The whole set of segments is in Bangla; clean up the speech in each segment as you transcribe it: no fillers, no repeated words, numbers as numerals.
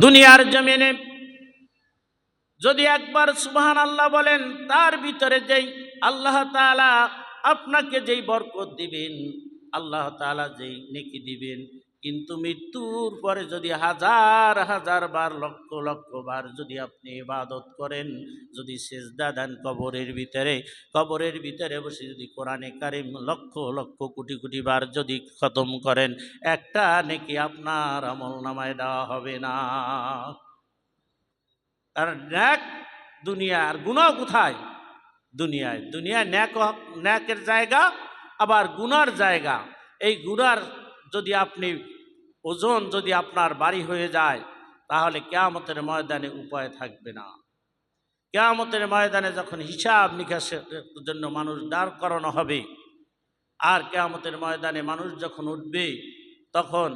দুনিয়ার জমিনে যদি একবার সুবহানাল্লাহ বলেন, তার ভিতরে যেই আল্লাহ তাআলা আপনাকে যেই বরকত দিবেন, আল্লাহ তাআলা যেই নেকি দিবেন, কিন্তু মৃত্যুর পরে যদি হাজার হাজার বার লক্ষ লক্ষ বার যদি আপনি ইবাদত করেন, যদি সিজদা দেন কবরের ভিতরে বসে যদি কোরআনে কারিম লক্ষ লক্ষ কোটি কোটি বার যদি খতম করেন, একটা নেকি আপনার আমলনামায় দেওয়া হবে না। আর ন্যাক দুনিয়া, আর গুনাহ কোথায়? দুনিয়ায়। দুনিয়ায় ন্যাকের জায়গা, আবার গুনার জায়গা। এই গুনার যদি আপনি ওজন যদি আপনার বাড়ি হয়ে যায়, তাহলে কিয়ামতের ময়দানে উপায় থাকবে না। কিয়ামতের ময়দানে যখন হিসাব নিকাশের জন্য মানুষ দাঁড় করানো হবে, আর কিয়ামতের ময়দানে মানুষ যখন উঠবে, তখন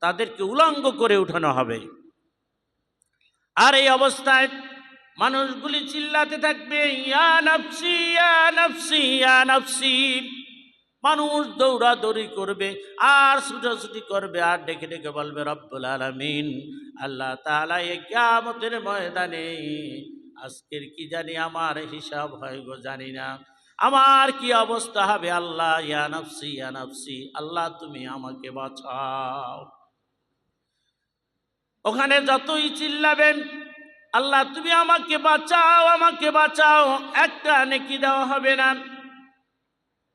তাদেরকে উলঙ্গ করে উঠানো হবে। আর এই অবস্থায় মানুষগুলি চিল্লাতে থাকবে, ইয়া নাফসি ইয়া নাফসি ইয়া নাফসি। মানুষ দৌড়াদৌড়ি করবে আর ছুটাছুটি করবে আর ডেকে ডেকে বলবে, রব্বুল আলামিন, আল্লাহ তাআলা এই কিয়ামতের ময়দানে আজকের কি জানি আমার হিসাব হয় গো, জানি না আমার কি অবস্থা হবে। আল্লাহ, ইয়া নাফসি ইয়া নাফসি, আল্লাহ তুমি আমাকে বাঁচাও। ওখানে যতই চিল্লাবেন, আল্লাহ তুমি আমাকে বাঁচাও আমাকে বাঁচাও, একটা নেকি দেওয়া হবে না।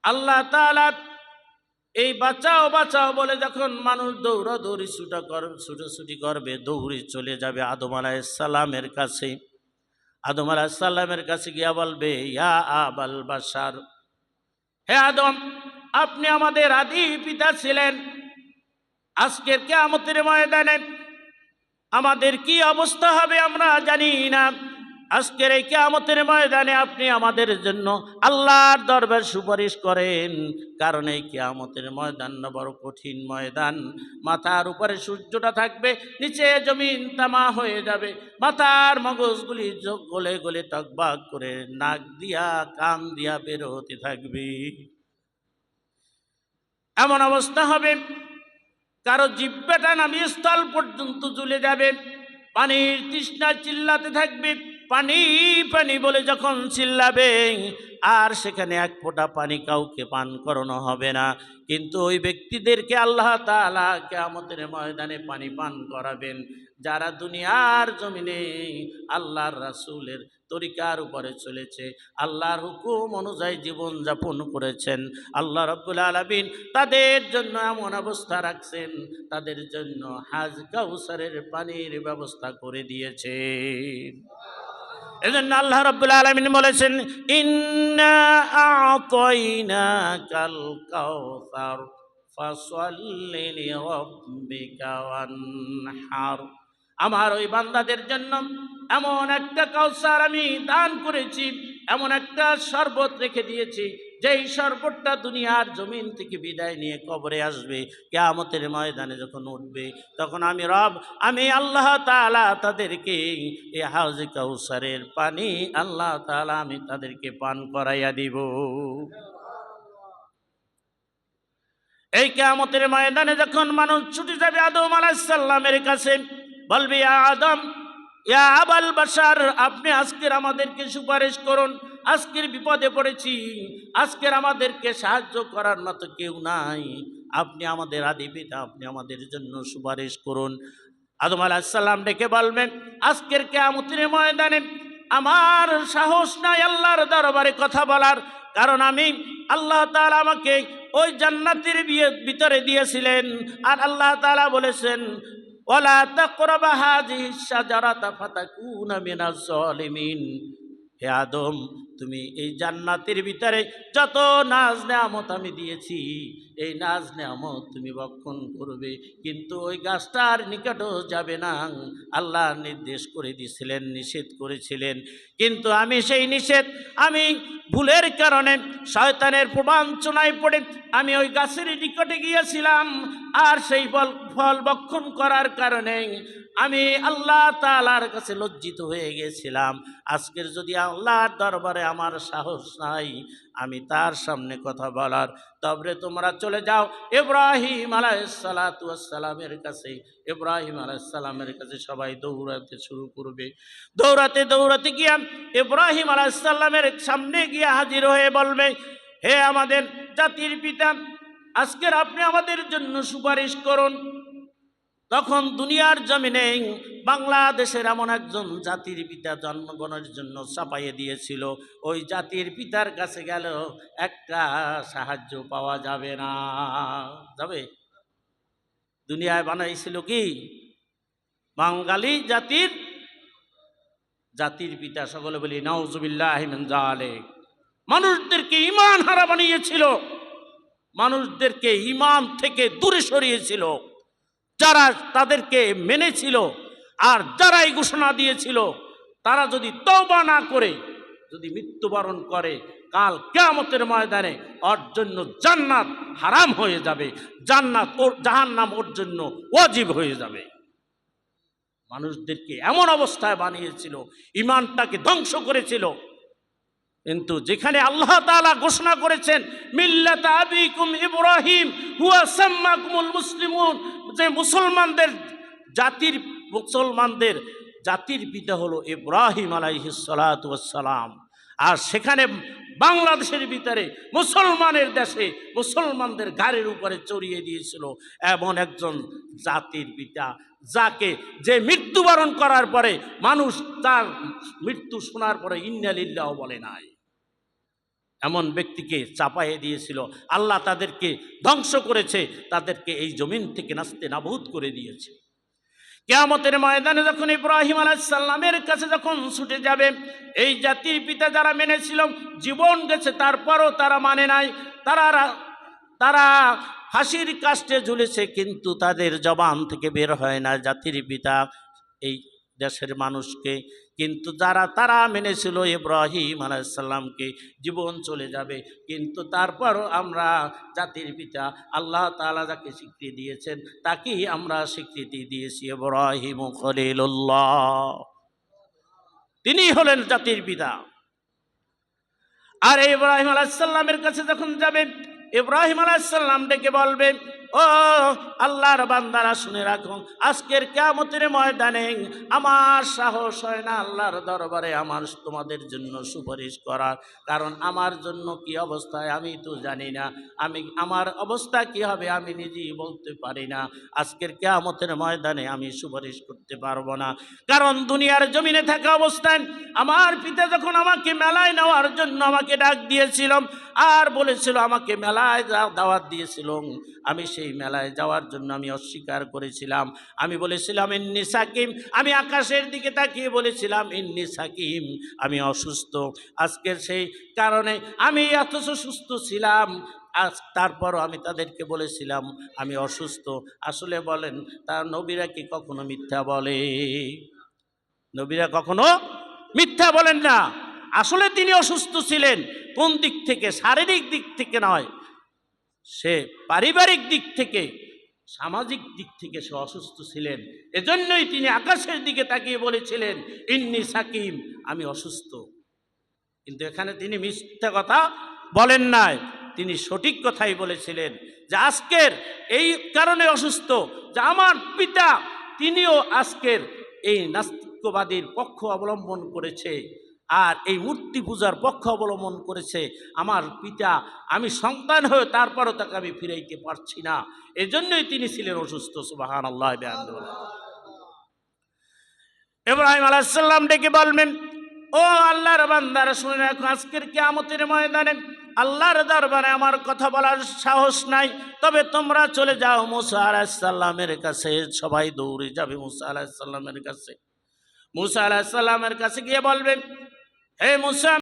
আল্লাহ তাআলা এই বাঁচাও বাঁচাও বলে যখন মানুষ দৌড়াদৌড়ি ছুটাছুটি করবে, দৌড়ে চলে যাবে আদম আলাইহিস সালামের কাছে। আদম আলাইহিস সালামের কাছে গিয়া বলবে, ইয়া আবাল বাশার, হে আদম, আপনি আমাদের আদি পিতা ছিলেন। আজকের কিয়ামতের ময়দানে আমাদের কি অবস্থা হবে আমরা জানি না। আজকের এই কিয়ামতের ময়দানে আপনি আমাদের জন্য আল্লাহর দরবারে সুপারিশ করেন, কারণ এই কিয়ামতের ময়দান বড় কঠিন ময়দান। মাথার উপরে সূর্যটা থাকবে, নিচে জমিন তামা হয়ে যাবে, মাথার মগজগুলি গলে গলে টকবাক করে নাক দিয়া কান দিয়া বের হতে থাকবে। এমন অবস্থা হবে, কারো জিহ্বাটা নামিয়ে স্থল পর্যন্ত ঝুলে যাবে। পানির তৃষ্ণা চিল্লাতে থাকবে, পানি পানি বলে যখন চিল্লাবে, আর সেখানে এক ফোঁটা পানি কাউকে পান করানো হবে না। কিন্তু ওই ব্যক্তিদেরকে আল্লাহ তাআলা কিয়ামতের ময়দানে পানি পান করাবেন, যারা দুনিয়ার জমিনে আল্লাহর রাসূলের তরিকার উপরে চলেছে, আল্লাহর হুকুম অনুযায়ী জীবন যাপন করেছেন। আল্লাহ রাব্বুল আলামিন তাদের জন্য এমন অবস্থা রাখছেন, তাদের জন্য হাজ কাউসারের পানির ব্যবস্থা করে দিয়েছে। এজন্য আল্লাহ রাব্বুল আলামিন বলেছেন, ইন্না আ'তাইনাকাল কাউসার ফাসাল্লি লিরাব্বিকা ওয়ানহার। আমার ওই বান্দাদের জন্য এমন একটা কাউসার আমি দান করেছি, এমন একটা শরবত রেখে দিয়েছি, যেই শরবতটা দুনিয়ার জমিন থেকে বিদায় নিয়ে কবরে আসবে, কিয়ামতের ময়দানে যখন উঠবে, তখন আমি রব, আমি আল্লাহ তাআলা তাদেরকে এই হাউজে কাউসারের পানি আল্লাহ তাআলা আমি তাদেরকে পান করাইয়া দিব। এই কিয়ামতের ময়দানে যখন মানুষ ছুটে যাবে আদম আলাইহিস সালামের কাছে, বলবে, ইয়া আদম, ইয়া আবাল বাশার, আপনি আজকের আমাদেরকে সুপারিশ করুন, আজকের বিপদে পড়েছি, আজকের আমাদেরকে সাহায্য করার মতো কেউ নাই, আপনি আমাদের আদি পিতা, আপনি আমাদের জন্য সুপারিশ করুন। আদম আলাইহিস সালাম ডেকে বলবেন, আজকের কিয়ামতের ময়দানে আমার সাহস নাই আল্লাহর দরবারে কথা বলার, কারণ আমি আল্লাহ তাআলা আমাকে ওই জান্নাতের ভিতরে দিয়েছিলেন, আর আল্লাহ তাআলা বলেছেন, ওয়ালা তাকরাবা হাযিহিশ শাজারাতা ফাতাকুনা মিনাজ জালিমিন। হে আদম, তুমি এই জান্নাতের ভিতরে যত নাজ নেয়ামত আমি দিয়েছি, এই নাজ নেয়ামত তুমি ভক্ষণ করবে, কিন্তু ওই গাছটার নিকটও যাবে না। আল্লাহ নির্দেশ করে দিয়েছিলেন, নিষেধ করেছিলেন, কিন্তু আমি সেই নিষেধ, আমি ভুলের কারণে শয়তানের প্রবঞ্চনায় পড়ে আমি ওই গাছের নিকটে গিয়েছিলাম, আর সেই ফল ভক্ষণ করার কারণে আমি আল্লাহ তাআলার কাছে লজ্জিত হয়ে গেছিলাম। আজকের যদি আল্লাহর দরবারে আমার সাহস নাই আমি তার সামনে কথা বলার, তবে তোমরা চলে যাও ইব্রাহিম আলাইহিসসালাতু ওয়াসসালামের কাছে। ইব্রাহিম আলাইহিসসালামের কাছে সবাই দৌড়াতে শুরু করবে। দৌড়াতে দৌড়াতে গিয়া ইব্রাহিম আলাইহিসসালামের সামনে গিয়া হাজির হয়ে বলবে, হে আমাদের জাতির পিতা, আজকের আপনি আমাদের জন্য সুপারিশ করুন। তখন দুনিয়ার জমিনে বাংলাদেশের এমন একজন জাতির পিতা জন্মগ্রহণের জন্য চাপাইয়ে দিয়েছিল, ওই জাতির পিতার কাছে গেল একটা সাহায্য পাওয়া যাবে না। যাবে? দুনিয়ায় বানাইছিল কি? বাঙালি জাতির পিতা। সকলে বলি নাউজুবিল্লাহি মিন যালিক। মানুষদেরকে ঈমান হারা বানিয়েছিল, মানুষদেরকে ঈমান থেকে দূরে সরিয়েছিল। যারা তাদেরকে মেনেছিল আর যারা এই ঘোষণা দিয়েছিল, তারা যদি তওবা না করে যদি মৃত্যুবরণ করে, কাল কিয়ামতের ময়দানে ওর জন্য জান্নাত হারাম হয়ে যাবে, জান্নাত ও জাহান্নাম ওর জন্য ওয়াজিব হয়ে যাবে। মানুষদেরকে এমন অবস্থায় বানিয়েছিল, ঈমানটাকে ধ্বংস করেছিল। কিন্তু যেখানে আল্লাহ তাআলা ঘোষণা করেছেন মিল্লাত আবিকুম ইব্রাহিম হুয়া সাম্মাকুমুল মুসলিমুন, যে মুসলমানদের জাতির পিতা হলো ইব্রাহিম আলাইহিস সালাতু ওয়াস সালাম। আর সেখানে বাংলাদেশের ভিতরে মুসলমানের দেশে মুসলমানদের ঘাড়ের উপরে চড়িয়ে দিয়েছিল এমন একজন জাতির পিতা, যে মৃত্যুবরণ করার পরে মানুষ তার মৃত্যু শোনার পরে ইন্না লিল্লাহ বলে নাই। এমন ব্যক্তিকে চাপাইয়ে দিয়েছিল। আল্লাহ তাদেরকে ধ্বংস করেছে, তাদেরকে এই জমিন থেকে নাস্তে নাবুদ করে দিয়েছে। কিয়ামতের ময়দানে যখন ইব্রাহিম আলাইহিস সালামের কাছে যখন ছুটে যাবে, এই জাতির পিতা যারা মেনেছিল, জীবন গেছে তারপরও তারা মানে নাই, তারা ফাঁসির কাস্টে ঝুলেছে, কিন্তু তাদের জবান থেকে বের হয় না জাতির পিতা এই দেশের মানুষকে। কিন্তু তারা মেনেছিল ইব্রাহিম আলাইহিস সালামকে, জীবন চলে যাবে, কিন্তু তারপরও আমরা জাতির পিতা আল্লাহ তাআলা যাকে স্বীকৃতি দিয়েছেন তাকেই আমরা স্বীকৃতি দিয়েছি ইব্রাহিম খলিলুল্লাহ, তিনি হলেন জাতির পিতা। আর ইব্রাহিম আলাইহিস সালামের কাছে যখন যাবে, ইব্রাহিম আলাইহিস সালাম ডেকে বলবে, ও আল্লাহর বান্দারা শুনে রাখুন, আজকের কিয়ামতের ময়দানে আমার সাহস হয় না আল্লাহর দরবারে তোমাদের জন্য সুপারিশ করার, কারণ আমার জন্য কি অবস্থায় আমি তো জানি না, আমার অবস্থা কি হবে আমি নিজেই বলতে পারি না। আজকের কিয়ামতের ময়দানে আমি সুপারিশ করতে পারবো না, কারণ দুনিয়ার জমিনে থাকা অবস্থায় আমার পিতা যখন আমাকে মেলায় নেওয়ার জন্য আমাকে ডাক দিয়েছিল আর বলেছিল, আমাকে মেলায় দাওয়াত দিয়েছিল, আমি সেই মেলায় যাওয়ার জন্য আমি অস্বীকার করেছিলাম। আমি বলেছিলাম ইন্নী সাকিম, আমি আকাশের দিকে তাকিয়ে বলেছিলাম ইন্নী সাকিম, আমি অসুস্থ। আজকের সেই কারণে আমি অথচ সুস্থ ছিলাম, তারপরও আমি তাদেরকে বলেছিলাম আমি অসুস্থ। আসলে বলেন, তার নবীরা কি কখনো মিথ্যা বলে? নবীরা কখনো মিথ্যা বলেন না। আসলে তিনি অসুস্থ ছিলেন, কোন দিক থেকে? শারীরিক দিক থেকে নয়, সে পারিবারিক দিক থেকে, সামাজিক দিক থেকে সে অসুস্থ ছিলেন। এজন্যই তিনি আকাশের দিকে তাকিয়ে বলেছিলেন ইন্নী সাকিম, আমি অসুস্থ। কিন্তু এখানে তিনি মিথ্যা কথা বলেন নাই, তিনি সঠিক কথাই বলেছিলেন যে আজকের এই কারণে অসুস্থ যে আমার পিতা তিনিও আজকের এই নাস্তিকবাদীর পক্ষ অবলম্বন করেছে আর এই মূর্তি পূজার পক্ষ অবলম্বন করেছে। আমার পিতা, আমি সন্তান হয়ে তারপরও তাকে আমি ফিরাইতে পারছি না, এজন্যই তিনি ছিলেন অসুস্থ। সুবহানাল্লাহ। ইব্রাহিম আলাইহিস সালাম ডেকে বলবেন, ও আল্লাহর বান্দারা শুনে রাখো, আজকের কিয়ামতের ময়দানে আল্লাহর দরবারে আমার কথা বলার সাহস নাই, তবে তোমরা চলে যাও মুসা আলাইহিস সালামের কাছে। সবাই দৌড়ে যাবে মুসা আলাইহিস সালামের কাছে। মুসা আলাইহিস সালামের কাছে গিয়ে বলবেন, হে মুসা,